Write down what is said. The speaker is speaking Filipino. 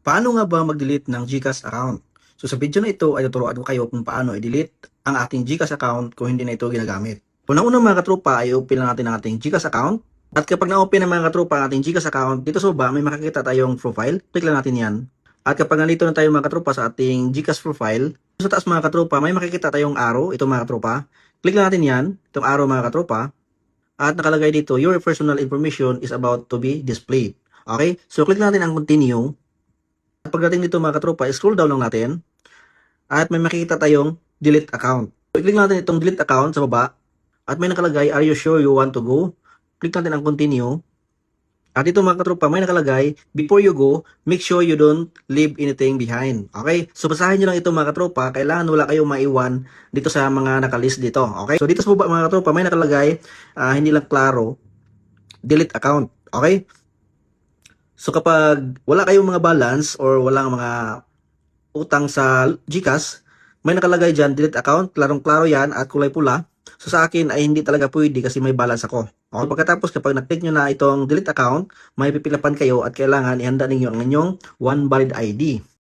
Paano nga ba mag-delete ng GCash account? So sa video na ito ay tuturuan ko kayo kung paano i-delete ang ating GCash account kung hindi na ito ginagamit. Unang-una mga katropa ay open lang natin ang ating GCash account. At kapag na-open ng mga katropa ang ating GCash account, dito sa baba may makikita tayong profile. Click lang natin yan. At kapag nandito na tayo mga katropa sa ating GCash profile, sa taas mga katropa may makikita tayong arrow. Ito mga katropa. Click lang natin yan, itong arrow mga katropa. At nakalagay dito, your personal information is about to be displayed. Okay? So click lang natin ang continue. At pagdating dito mga katropa, scroll down lang natin at may makikita tayong delete account. So, i-click natin itong delete account sa baba at may nakalagay, are you sure you want to go? Click natin ang continue. At ito mga katropa, may nakalagay, before you go, make sure you don't leave anything behind. Okay? So basahin nyo lang ito mga katropa, kailangan wala kayong maiwan dito sa mga nakalist dito. Okay? So dito sa baba mga katropa, may nakalagay, hindi lang klaro, delete account. Okay? So kapag wala kayong mga balance or walang mga utang sa GCash, may nakalagay dyan, delete account, klarong-klaro yan at kulay pula. So sa akin ay hindi talaga pwede kasi may balance ako. Okay, pagkatapos kapag na-click nyo na itong delete account, may pipilapan kayo at kailangan ihanda ninyo ang inyong one valid ID.